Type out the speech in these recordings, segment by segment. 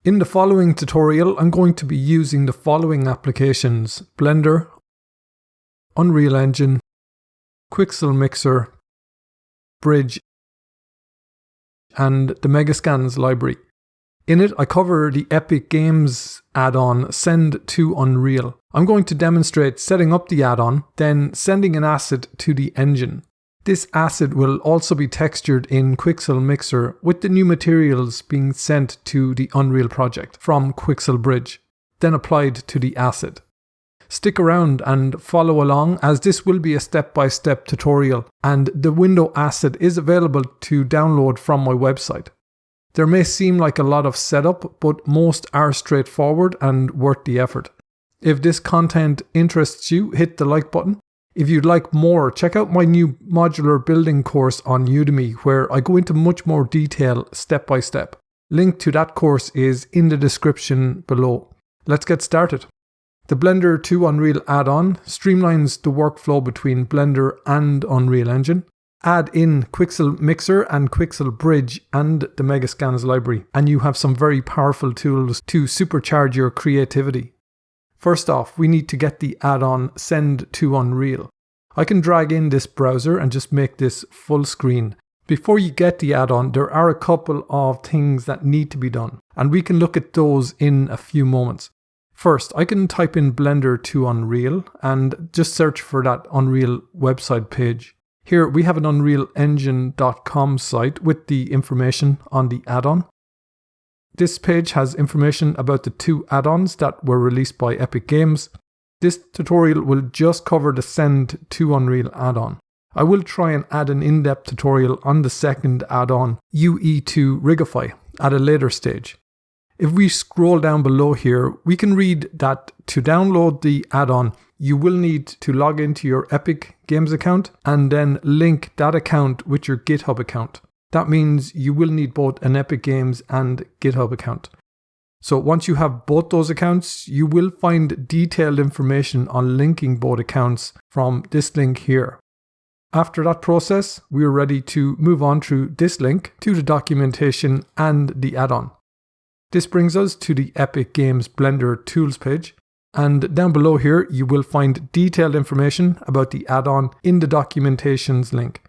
In the following tutorial, I'm going to be using the following applications: Blender, Unreal Engine, Quixel Mixer, Bridge, and the Megascans library. In it, I cover the Epic Games add-on Send to Unreal. I'm going to demonstrate setting up the add-on, then sending an asset to the engine. This asset will also be textured in Quixel Mixer, with the new materials being sent to the Unreal project from Quixel Bridge, then applied to the asset. Stick around and follow along, as this will be a step-by-step tutorial, and the window asset is available to download from my website. There may seem like a lot of setup, but most are straightforward and worth the effort. If this content interests you, hit the like button. If you'd like more, check out my new modular building course on Udemy, where I go into much more detail step by step. Link to that course is in the description below. Let's get started. The Blender to Unreal add-on streamlines the workflow between Blender and Unreal Engine. Add in Quixel Mixer and Quixel Bridge and the Megascans library, and you have some very powerful tools to supercharge your creativity. First off, we need to get the add-on Send to Unreal. I can drag in this browser and just make this full screen. Before you get the add-on, there are a couple of things that need to be done, and we can look at those in a few moments. First, I can type in Blender to Unreal and just search for that Unreal website page. Here we have an unrealengine.com site with the information on the add-on. This page has information about the two add-ons that were released by Epic Games. This tutorial will just cover the Send to Unreal add-on. I will try and add an in-depth tutorial on the second add-on, UE2 Rigify, at a later stage. If we scroll down below here, we can read that to download the add-on, you will need to log into your Epic Games account and then link that account with your GitHub account. That means you will need both an Epic Games and GitHub account. So once you have both those accounts, you will find detailed information on linking both accounts from this link here. After that process, we are ready to move on through this link to the documentation and the add-on. This brings us to the Epic Games Blender Tools page, and down below here you will find detailed information about the add-on in the documentations link.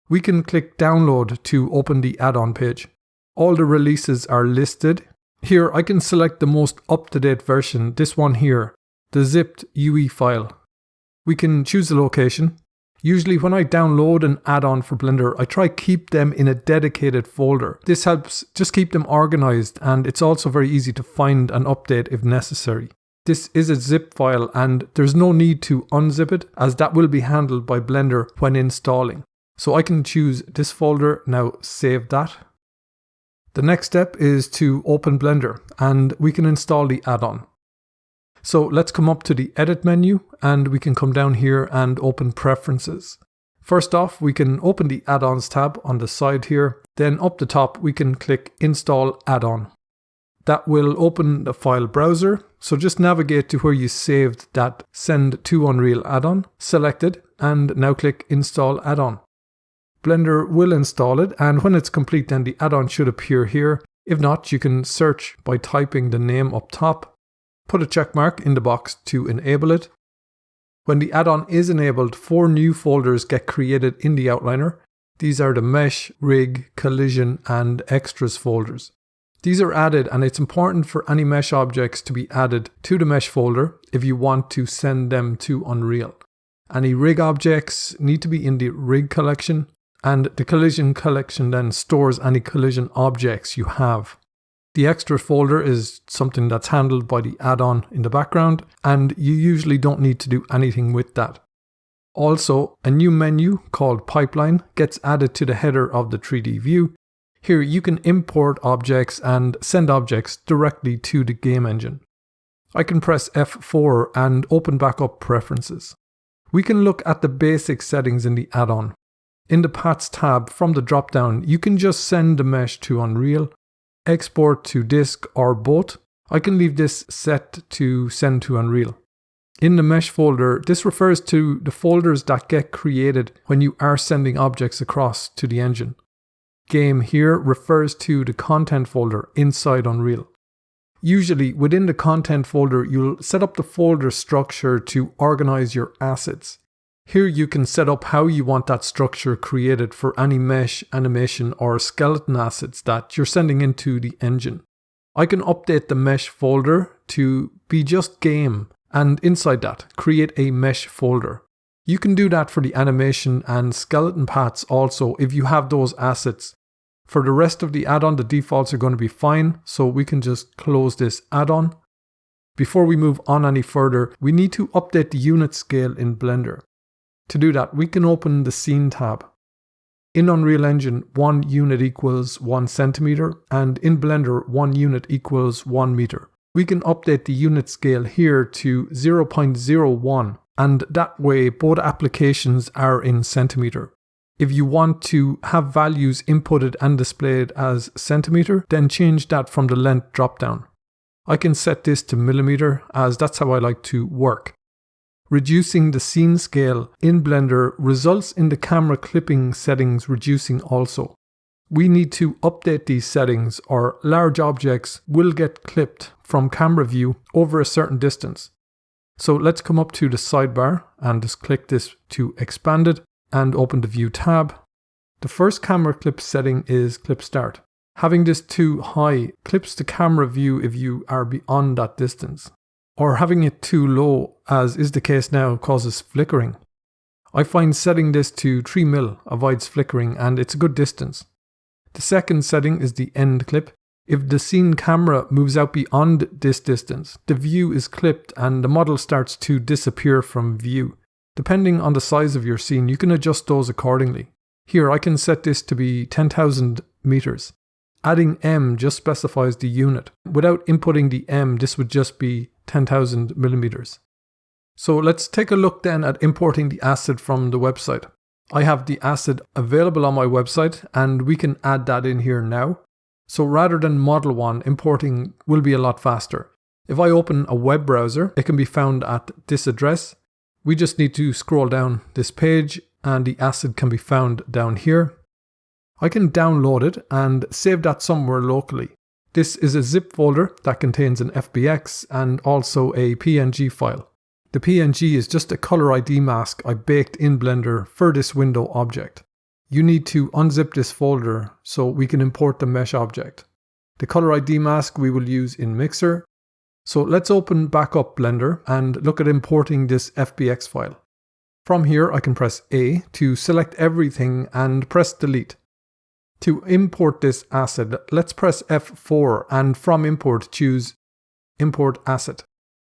We can click download to open the add-on page. All the releases are listed. Here I can select the most up-to-date version, this one here, the zipped UE file. We can choose the location. Usually when I download an add-on for Blender, I try keep them in a dedicated folder. This helps just keep them organized, and it's also very easy to find and update if necessary. This is a zip file and there's no need to unzip it, as that will be handled by Blender when installing. So I can choose this folder, now save that. The next step is to open Blender and we can install the add-on. So let's come up to the edit menu and we can come down here and open preferences. First off, we can open the add-ons tab on the side here. Then up the top, we can click install add-on. That will open the file browser. So just navigate to where you saved that Send to Unreal add-on, select it, and now click install add-on. Blender will install it, and when it's complete then the add-on should appear here. If not, you can search by typing the name up top. Put a check mark in the box to enable it. When the add-on is enabled, 4 new folders get created in the outliner. These are the Mesh, Rig, Collision, and Extras folders. These are added, and it's important for any mesh objects to be added to the mesh folder if you want to send them to Unreal. Any rig objects need to be in the rig collection, and the collision collection then stores any collision objects you have. The extra folder is something that's handled by the add-on in the background, and you usually don't need to do anything with that. Also, a new menu called Pipeline gets added to the header of the 3D view. Here you can import objects and send objects directly to the game engine. I can press F4 and open back up preferences. We can look at the basic settings in the add-on. In the Paths tab from the drop-down, you can just send the mesh to Unreal, export to disk, or both. I can leave this set to send to Unreal. In the mesh folder, this refers to the folders that get created when you are sending objects across to the engine. Game here refers to the content folder inside Unreal. Usually within the content folder, you'll set up the folder structure to organize your assets. Here you can set up how you want that structure created for any mesh, animation or skeleton assets that you're sending into the engine. I can update the mesh folder to be just game, and inside that, create a mesh folder. You can do that for the animation and skeleton paths also if you have those assets. For the rest of the add-on, the defaults are going to be fine, so we can just close this add-on. Before we move on any further, we need to update the unit scale in Blender. To do that, we can open the Scene tab. In Unreal Engine, 1 unit equals 1 centimeter, and in Blender, 1 unit equals 1 meter. We can update the unit scale here to 0.01, and that way both applications are in centimeter. If you want to have values inputted and displayed as centimeter, then change that from the length dropdown. I can set this to millimeter, as that's how I like to work. Reducing the scene scale in Blender results in the camera clipping settings reducing also. We need to update these settings or large objects will get clipped from camera view over a certain distance. So let's come up to the sidebar and just click this to expand it and open the View tab. The first camera clip setting is Clip Start. Having this too high clips the camera view if you are beyond that distance. Or having it too low, as is the case now, causes flickering. I find setting this to 3 mil avoids flickering and it's a good distance. The second setting is the end clip. If the scene camera moves out beyond this distance, the view is clipped and the model starts to disappear from view. Depending on the size of your scene, you can adjust those accordingly. Here I can set this to be 10,000 meters. Adding M just specifies the unit. Without inputting the M, this would just be 10,000 millimeters. So let's take a look then at importing the asset from the website. I have the asset available on my website and we can add that in here now. So rather than Model 1, importing will be a lot faster. If I open a web browser, it can be found at this address. We just need to scroll down this page and the asset can be found down here. I can download it and save that somewhere locally. This is a zip folder that contains an FBX and also a PNG file. The PNG is just a color ID mask I baked in Blender for this window object. You need to unzip this folder so we can import the mesh object. The color ID mask we will use in Mixer. So let's open back up Blender and look at importing this FBX file. From here I can press A to select everything and press delete. To import this asset, let's press F4 and from import choose Import Asset.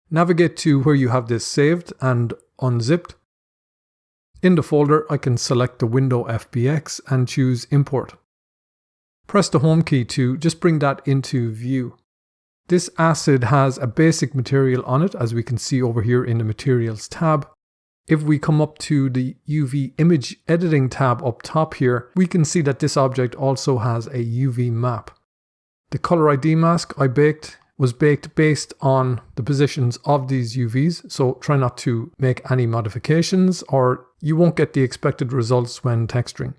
Navigate to where you have this saved and unzipped. In the folder, I can select the window FBX and choose Import. Press the Home key to just bring that into view. This asset has a basic material on it, as we can see over here in the Materials tab. If we come up to the UV Image Editing tab up top here, we can see that this object also has a UV map. The color ID mask I baked was baked based on the positions of these UVs, so try not to make any modifications or you won't get the expected results when texturing.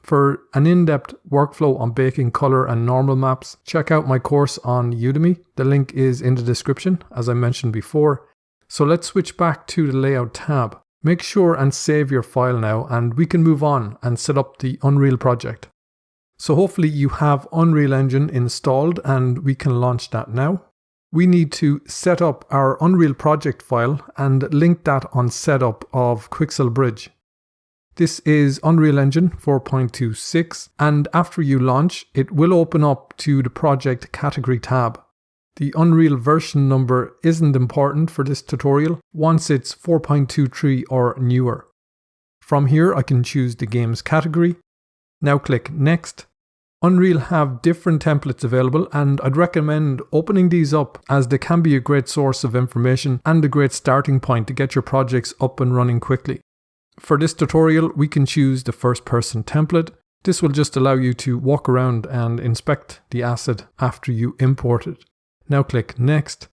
For an in-depth workflow on baking color and normal maps, check out my course on Udemy. The link is in the description, as I mentioned before. So let's switch back to the Layout tab. Make sure and save your file now and we can move on and set up the Unreal project. So hopefully you have Unreal Engine installed and we can launch that now. We need to set up our Unreal project file and link that on setup of Quixel Bridge. This is Unreal Engine 4.26 and after you launch, it will open up to the project category tab. The Unreal version number isn't important for this tutorial once it's 4.23 or newer. From here I can choose the game's category. Now click Next. Unreal have different templates available and I'd recommend opening these up as they can be a great source of information and a great starting point to get your projects up and running quickly. For this tutorial we can choose the first person template. This will just allow you to walk around and inspect the asset after you import it. Now click Next.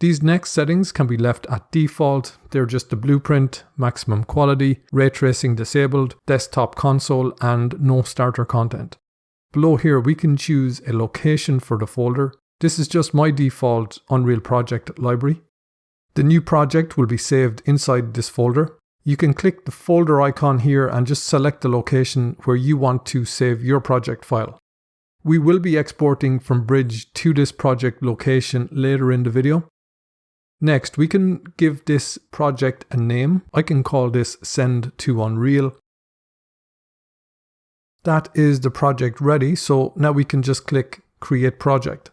These next settings can be left at default. They're just the blueprint, maximum quality, ray tracing disabled, desktop console, and no starter content. Below here we can choose a location for the folder. This is just my default Unreal project library. The new project will be saved inside this folder. You can click the folder icon here and just select the location where you want to save your project file. We will be exporting from Bridge to this project location later in the video. Next, we can give this project a name. I can call this Send to Unreal. That is the project ready, so now we can just click Create Project.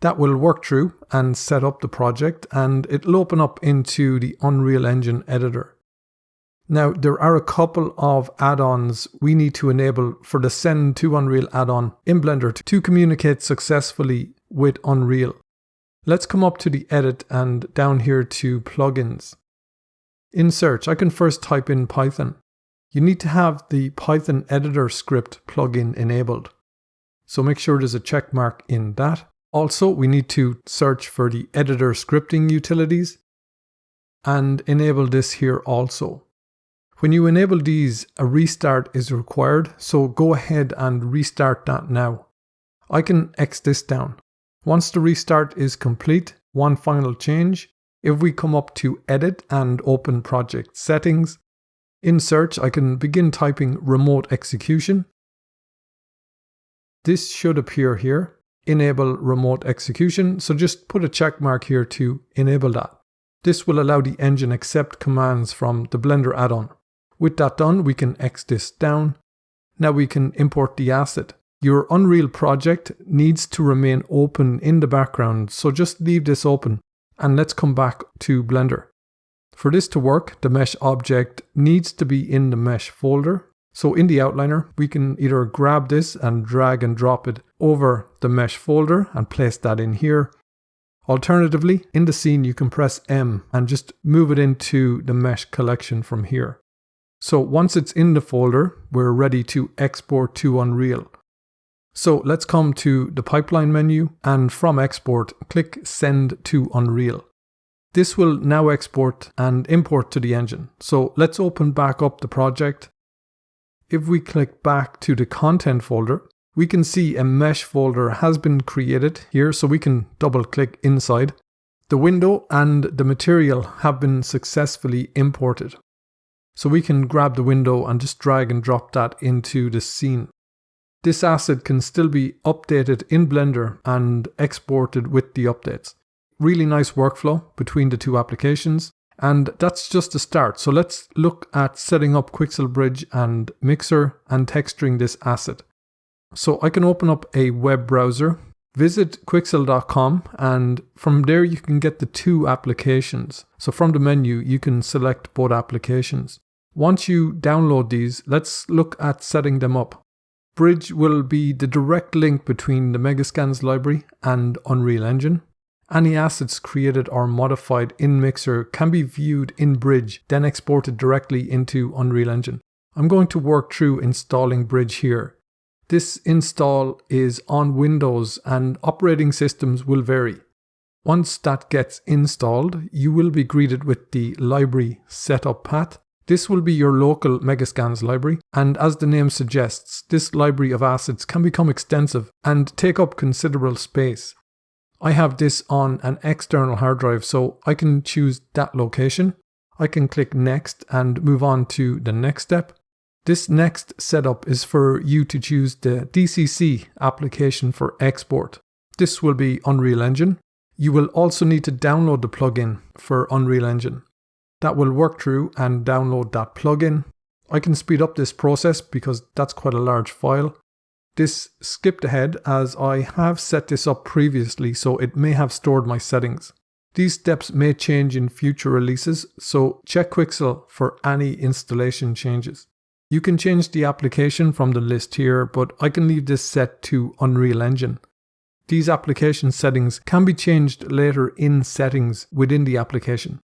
That will work through and set up the project, and it'll open up into the Unreal Engine editor. Now, there are a couple of add-ons we need to enable for the Send to Unreal add-on in Blender to communicate successfully with Unreal. Let's come up to the edit and down here to plugins. In search, I can first type in Python. You need to have the Python editor script plugin enabled. So make sure there's a check mark in that. Also, we need to search for the editor scripting utilities and enable this here also. When you enable these, a restart is required, so go ahead and restart that now. I can X this down. Once the restart is complete, one final change. If we come up to Edit and open Project Settings, in search I can begin typing Remote Execution. This should appear here. Enable remote execution, so just put a check mark here to enable that. This will allow the engine accept commands from the Blender add-on. With that done, we can X this down. Now we can import the asset. Your Unreal project needs to remain open in the background, so just leave this open and let's come back to Blender. For this to work, the mesh object needs to be in the mesh folder. So in the outliner, we can either grab this and drag and drop it over the mesh folder and place that in here. Alternatively, in the scene, you can press M and just move it into the mesh collection from here. So once it's in the folder, we're ready to export to Unreal. So let's come to the pipeline menu and from export, click Send to Unreal. This will now export and import to the engine. So let's open back up the project. If we click back to the content folder, we can see a mesh folder has been created here, so we can double click inside. The window and the material have been successfully imported. So we can grab the window and just drag and drop that into the scene. This asset can still be updated in Blender and exported with the updates. Really nice workflow between the two applications. And that's just the start. So let's look at setting up Quixel Bridge and Mixer and texturing this asset. So I can open up a web browser, visit quixel.com, and from there you can get the two applications. So from the menu, you can select both applications. Once you download these, let's look at setting them up. Bridge will be the direct link between the Megascans library and Unreal Engine. Any assets created or modified in Mixer can be viewed in Bridge, then exported directly into Unreal Engine. I'm going to work through installing Bridge here. This install is on Windows and operating systems will vary. Once that gets installed, you will be greeted with the library setup path. This will be your local Megascans library, and as the name suggests, this library of assets can become extensive and take up considerable space. I have this on an external hard drive, so I can choose that location. I can click Next and move on to the next step. This next setup is for you to choose the DCC application for export. This will be Unreal Engine. You will also need to download the plugin for Unreal Engine. That will work through and download that plugin. I can speed up this process because that's quite a large file. This skipped ahead as I have set this up previously, so it may have stored my settings. These steps may change in future releases, so check Quixel for any installation changes. You can change the application from the list here, but I can leave this set to Unreal Engine. These application settings can be changed later in settings within the application.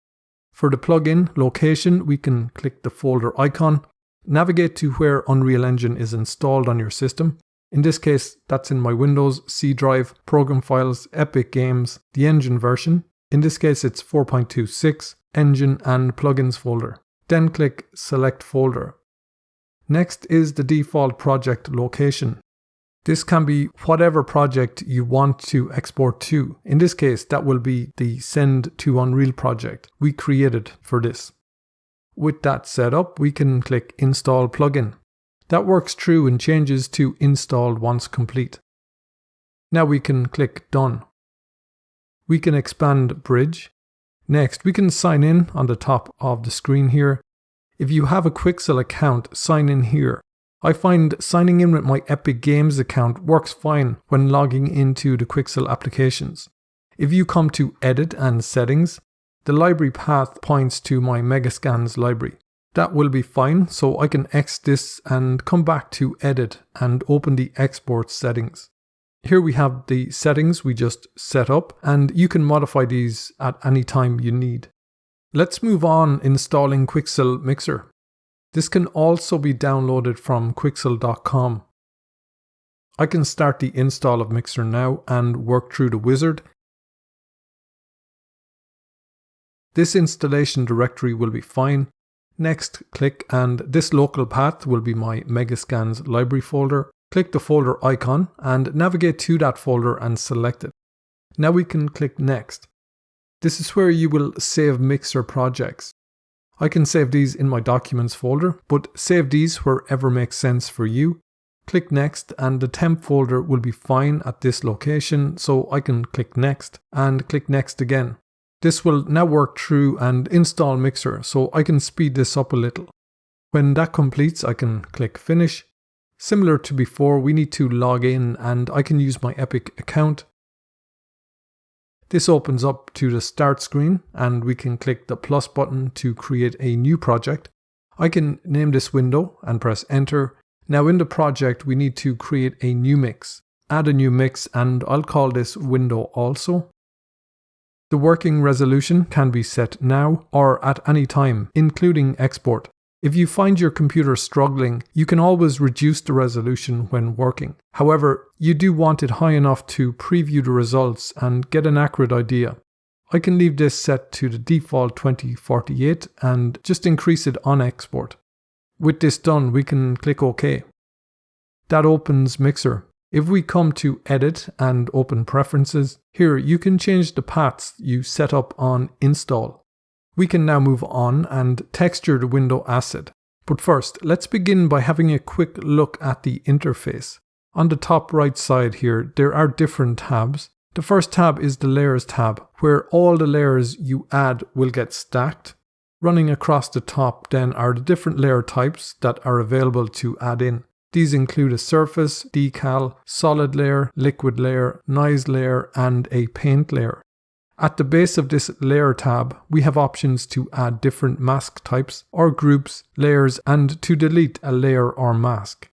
For the plugin location, we can click the folder icon, navigate to where Unreal Engine is installed on your system. In this case, that's in my Windows, C drive, program files, Epic Games, the engine version. In this case, it's 4.26, engine and plugins folder. Then click select folder. Next is the default project location. This can be whatever project you want to export to. In this case, that will be the Send to Unreal project we created for this. With that set up, we can click Install Plugin. That works through and changes to installed once complete. Now we can click Done. We can expand Bridge. Next, we can sign in on the top of the screen here. If you have a Quixel account, sign in here. I find signing in with my Epic Games account works fine when logging into the Quixel applications. If you come to Edit and Settings, the library path points to my Megascans library. That will be fine, so I can X this and come back to Edit and open the export settings. Here we have the settings we just set up, and you can modify these at any time you need. Let's move on installing Quixel Mixer. This can also be downloaded from Quixel.com. I can start the install of Mixer now and work through the wizard. This installation directory will be fine. Next, click and this local path will be my Megascans library folder. Click the folder icon and navigate to that folder and select it. Now we can click Next. This is where you will save Mixer projects. I can save these in my Documents folder, but save these wherever makes sense for you. Click Next and the temp folder will be fine at this location, so I can click Next and click Next again. This will now work through and install Mixer, so I can speed this up a little. When that completes, I can click Finish. Similar to before, we need to log in and I can use my Epic account. This opens up to the start screen and we can click the plus button to create a new project. I can name this window and press enter. Now in the project we need to create a new mix. Add a new mix and I'll call this window also. The working resolution can be set now or at any time, including export. If you find your computer struggling, you can always reduce the resolution when working. However, you do want it high enough to preview the results and get an accurate idea. I can leave this set to the default 2048 and just increase it on export. With this done, we can click OK. That opens Mixer. If we come to Edit and open Preferences, here you can change the paths you set up on Install. We can now move on and texture the window asset. But first, let's begin by having a quick look at the interface. On the top right side here, there are different tabs. The first tab is the Layers tab, where all the layers you add will get stacked. Running across the top then are the different layer types that are available to add in. These include a surface, decal, solid layer, liquid layer, noise layer, and a paint layer. At the base of this layer tab, we have options to add different mask types or groups, layers, and to delete a layer or mask.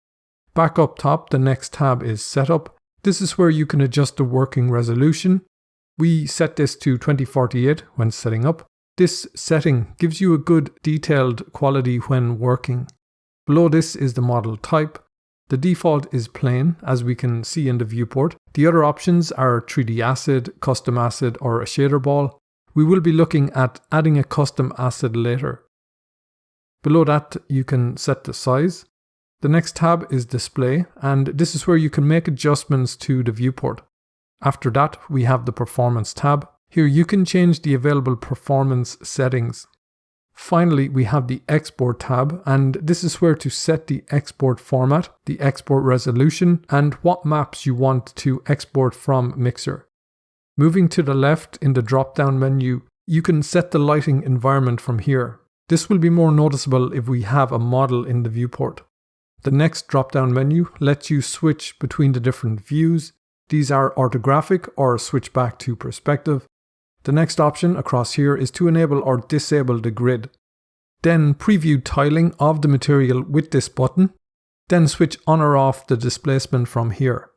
Back up top, the next tab is Setup. This is where you can adjust the working resolution. We set this to 2048 when setting up. This setting gives you a good detailed quality when working. Below this is the model type. The default is plain, as we can see in the viewport. The other options are 3D asset, custom asset, or a shader ball. We will be looking at adding a custom asset later. Below that, you can set the size. The next tab is Display, and this is where you can make adjustments to the viewport. After that, we have the Performance tab. Here you can change the available performance settings. Finally, we have the Export tab, and this is where to set the export format, the export resolution, and what maps you want to export from Mixer. Moving to the left in the drop-down menu, you can set the lighting environment from here. This will be more noticeable if we have a model in the viewport. The next drop-down menu lets you switch between the different views. These are orthographic or switch back to perspective. The next option across here is to enable or disable the grid. Then preview tiling of the material with this button. Then switch on or off the displacement from here.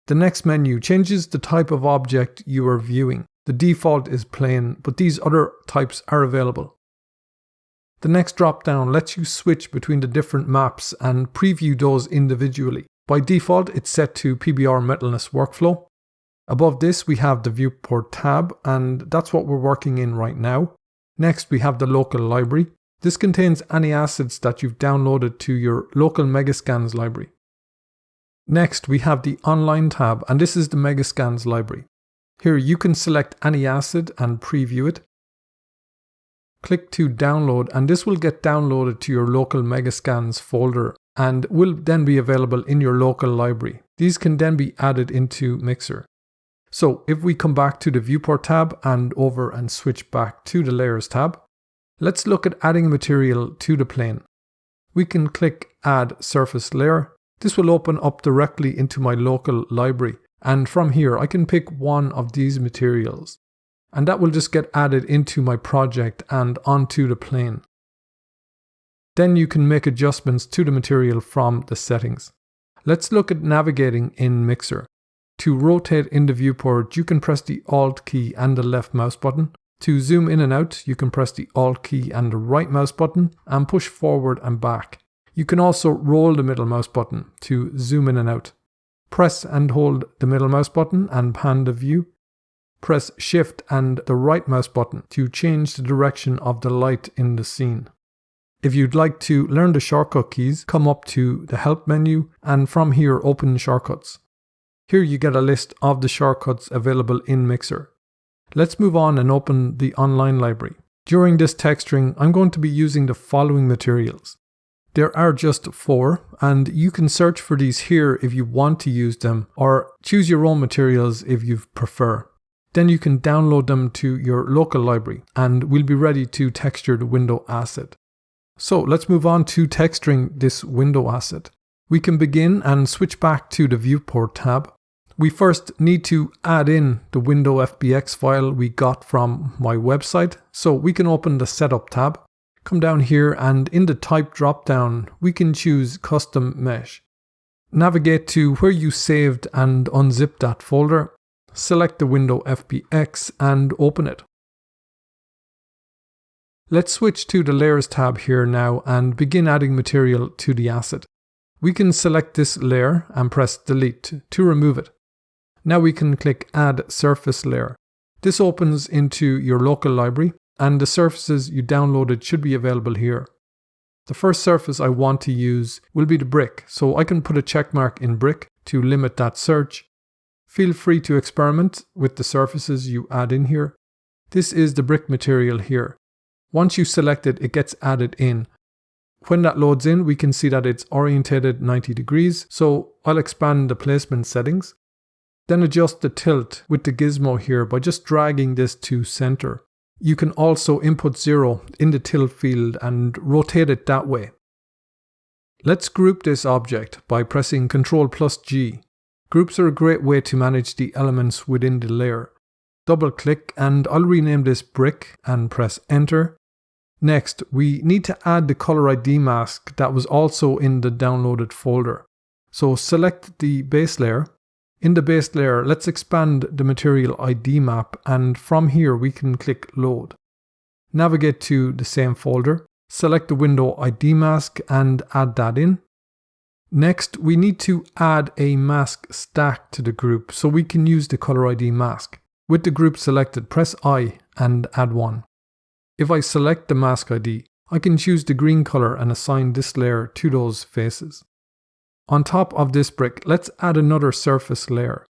The next menu changes the type of object you are viewing. The default is plain, but these other types are available. The next drop down lets you switch between the different maps and preview those individually. By default, it's set to PBR Metalness Workflow. Above this, we have the Viewport tab, and that's what we're working in right now. Next, we have the Local Library. This contains any assets that you've downloaded to your local Megascans library. Next, we have the Online tab, and this is the Megascans library. Here you can select any asset and preview it. Click to download, and this will get downloaded to your local Megascans folder and will then be available in your local library. These can then be added into Mixer. So if we come back to the Viewport tab and over and switch back to the Layers tab, let's look at adding material to the plane. We can click Add Surface Layer. This will open up directly into my local library, and from here I can pick one of these materials, and that will just get added into my project and onto the plane. Then you can make adjustments to the material from the settings. Let's look at navigating in Mixer. To rotate in the viewport, you can press the Alt key and the left mouse button. To zoom in and out, you can press the Alt key and the right mouse button and push forward and back. You can also roll the middle mouse button to zoom in and out. Press and hold the middle mouse button and pan the view. Press Shift and the right mouse button to change the direction of the light in the scene. If you'd like to learn the shortcut keys, come up to the Help menu and from here open Shortcuts. Here you get a list of the shortcuts available in Mixer. Let's move on and open the Online library. During this texturing, I'm going to be using the following materials. There are just 4, and you can search for these here if you want to use them, or choose your own materials if you prefer. Then you can download them to your local library, and we'll be ready to texture the window asset. So let's move on to texturing this window asset. We can begin and switch back to the Viewport tab. We first need to add in the window FBX file we got from my website, so we can open the Setup tab. Come down here and in the Type drop-down, we can choose Custom Mesh. Navigate to where you saved and unzip that folder. Select the window FBX and open it. Let's switch to the Layers tab here now and begin adding material to the asset. We can select this layer and press Delete to remove it. Now we can click Add Surface Layer. This opens into your local library, and the surfaces you downloaded should be available here. The first surface I want to use will be the brick, so I can put a check mark in brick to limit that search. Feel free to experiment with the surfaces you add in here. This is the brick material here. Once you select it, it gets added in. When that loads in, we can see that it's orientated 90 degrees, so I'll expand the placement settings. Then adjust the tilt with the gizmo here by just dragging this to center. You can also input 0 in the tilt field and rotate it that way. Let's group this object by pressing Ctrl+G. Groups are a great way to manage the elements within the layer. Double click and I'll rename this brick and press Enter. Next, we need to add the color ID mask that was also in the downloaded folder. So select the base layer. In the base layer, let's expand the material ID map, and from here we can click Load. Navigate to the same folder, select the window ID mask and add that in. Next, we need to add a mask stack to the group so we can use the color ID mask. With the group selected, press I and add one. If I select the mask ID, I can choose the green color and assign this layer to those faces. On top of this brick, let's add another surface layer.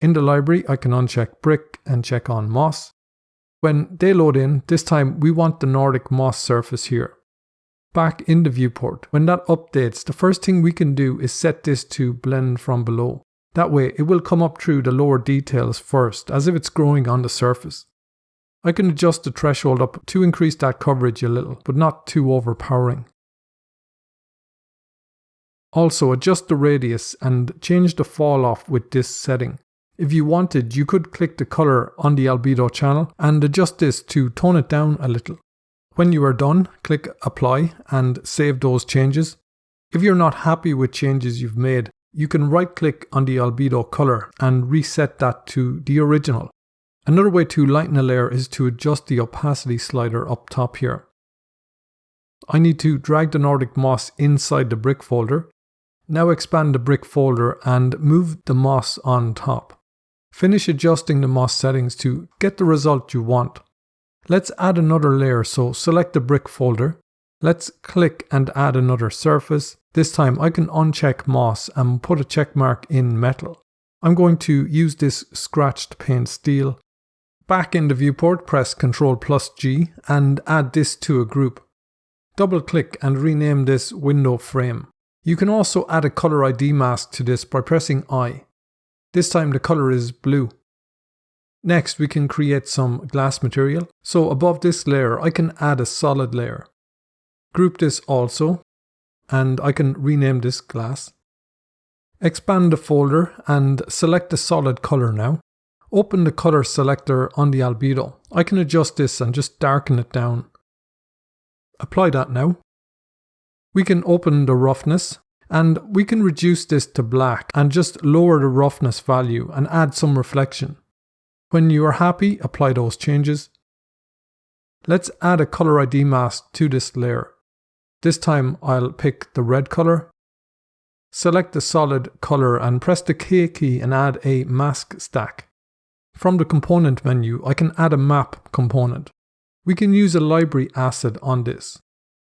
In the library, I can uncheck brick and check on moss. When they load in, this time we want the Nordic moss surface here. Back in the viewport, when that updates, the first thing we can do is set this to blend from below. That way it will come up through the lower details first, as if it's growing on the surface. I can adjust the threshold up to increase that coverage a little, but not too overpowering. Also, adjust the radius and change the fall off with this setting. If you wanted, you could click the color on the albedo channel and adjust this to tone it down a little. When you are done, click Apply and save those changes. If you're not happy with changes you've made, you can right click on the albedo color and reset that to the original. Another way to lighten a layer is to adjust the opacity slider up top here. I need to drag the Nordic moss inside the brick folder. Now expand the brick folder and move the moss on top. Finish adjusting the moss settings to get the result you want. Let's add another layer, so select the brick folder. Let's click and add another surface. This time I can uncheck moss and put a check mark in metal. I'm going to use this scratched paint steel. Back in the viewport, press Ctrl+G and add this to a group. Double click and rename this window frame. You can also add a color ID mask to this by pressing I. This time the color is blue. Next we can create some glass material. So above this layer I can add a solid layer. Group this also, and I can rename this glass. Expand the folder and select the solid color now. Open the color selector on the albedo. I can adjust this and just darken it down. Apply that now. We can open the roughness and we can reduce this to black and just lower the roughness value and add some reflection. When you are happy, apply those changes. Let's add a color ID mask to this layer. This time I'll pick the red color. Select the solid color and press the K key and add a mask stack. From the component menu, I can add a map component. We can use a library asset on this.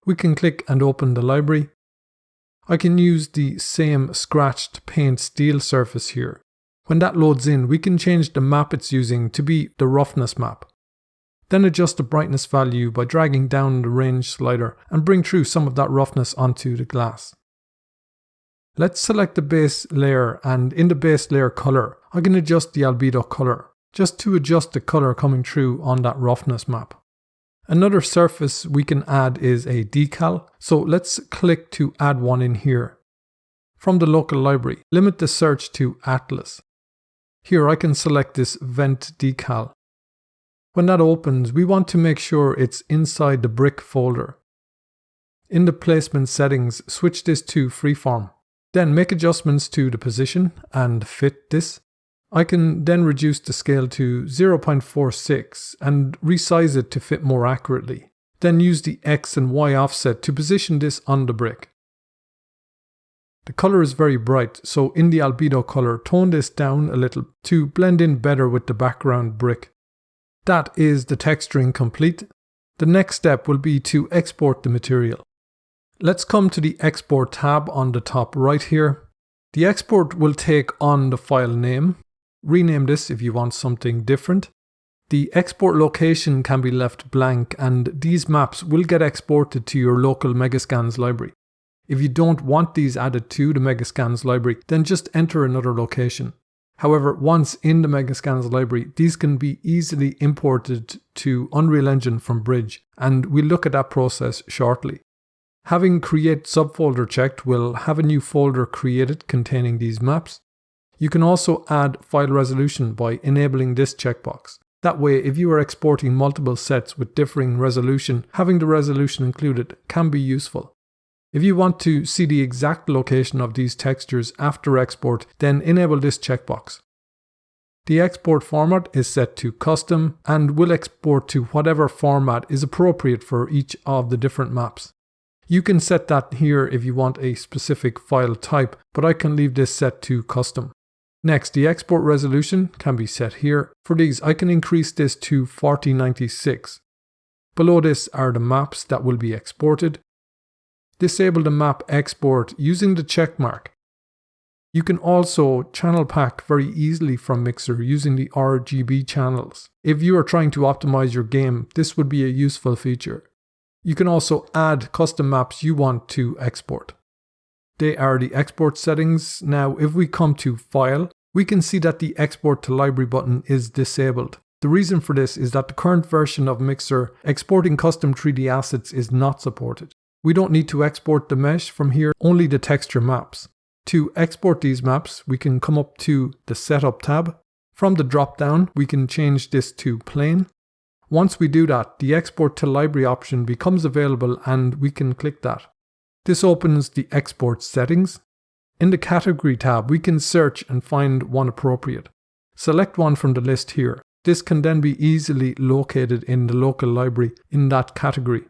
We can click and open the library. I can use the same scratched paint steel surface here. When that loads in, we can change the map it's using to be the roughness map. Then adjust the brightness value by dragging down the range slider and bring through some of that roughness onto the glass. Let's select the base layer, and in the base layer color, I can adjust the albedo color, just to adjust the color coming through on that roughness map. Another surface we can add is a decal, so let's click to add one in here. From the local library, limit the search to Atlas. Here I can select this vent decal. When that opens, we want to make sure it's inside the brick folder. In the placement settings, switch this to freeform. Then make adjustments to the position and fit this. I can then reduce the scale to 0.46 and resize it to fit more accurately. Then use the X and Y offset to position this on the brick. The color is very bright, so in the albedo color, tone this down a little to blend in better with the background brick. That is the texturing complete. The next step will be to export the material. Let's come to the Export tab on the top right here. The export will take on the file name. Rename this if you want something different. The export location can be left blank, and these maps will get exported to your local Megascans library. If you don't want these added to the Megascans library, then just enter another location. However, once in the Megascans library, these can be easily imported to Unreal Engine from Bridge, and we'll look at that process shortly. Having Create subfolder checked, we'll have a new folder created containing these maps. You can also add file resolution by enabling this checkbox. That way, if you are exporting multiple sets with differing resolution, having the resolution included can be useful. If you want to see the exact location of these textures after export, then enable this checkbox. The export format is set to custom and will export to whatever format is appropriate for each of the different maps. You can set that here if you want a specific file type, but I can leave this set to custom. Next, the export resolution can be set here. For these, I can increase this to 4096. Below this are the maps that will be exported. Disable the map export using the check mark. You can also channel pack very easily from Mixer using the RGB channels. If you are trying to optimize your game, this would be a useful feature. You can also add custom maps you want to export. They are the export settings. Now, if we come to File, we can see that the Export to Library button is disabled. The reason for this is that the current version of Mixer exporting custom 3D assets is not supported. We don't need to export the mesh from here, only the texture maps. To export these maps, we can come up to the Setup tab. From the drop down, we can change this to plain. Once we do that, the Export to Library option becomes available and we can click that. This opens the export settings. In the Category tab, we can search and find one appropriate. Select one from the list here. This can then be easily located in the local library in that category.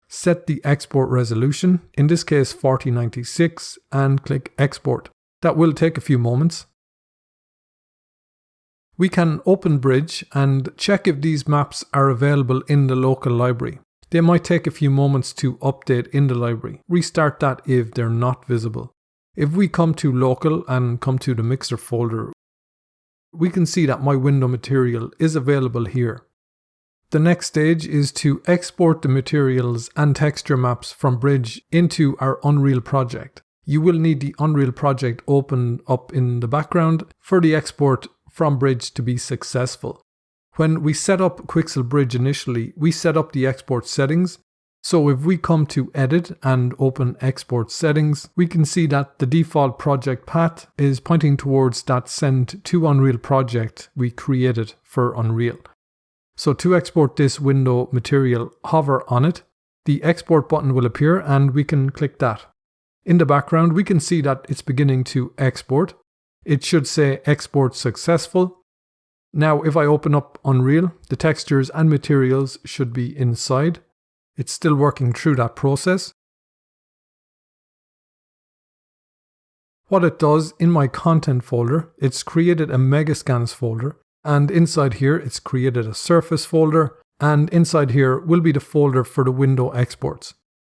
Set the export resolution, in this case 4096, and click Export. That will take a few moments. We can open Bridge and check if these maps are available in the local library. They might take a few moments to update in the library. Restart that if they're not visible. If we come to local and come to the mixer folder, we can see that my window material is available here. The next stage is to export the materials and texture maps from Bridge into our Unreal project. You will need the Unreal project open up in the background for the export from Bridge to be successful. When we set up Quixel Bridge initially, we set up the export settings. So if we come to Edit and open Export Settings, we can see that the default project path is pointing towards that Send to Unreal project we created for Unreal. So to export this window material, hover on it. The export button will appear and we can click that. In the background, we can see that it's beginning to export. It should say Export Successful. Now if I open up Unreal, the textures and materials should be inside. It's still working through that process. What it does, in my content folder, it's created a Megascans folder, and inside here it's created a surface folder, and inside here will be the folder for the window exports.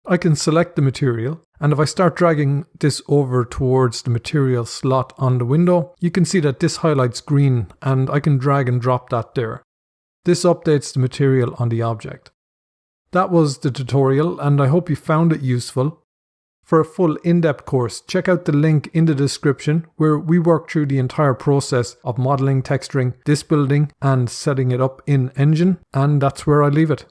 I can select the material, and if I start dragging this over towards the material slot on the window, you can see that this highlights green, and I can drag and drop that there. This updates the material on the object. That was the tutorial, and I hope you found it useful. For a full in-depth course, check out the link in the description where we work through the entire process of modeling, texturing, this building and setting it up in Engine, and that's where I leave it.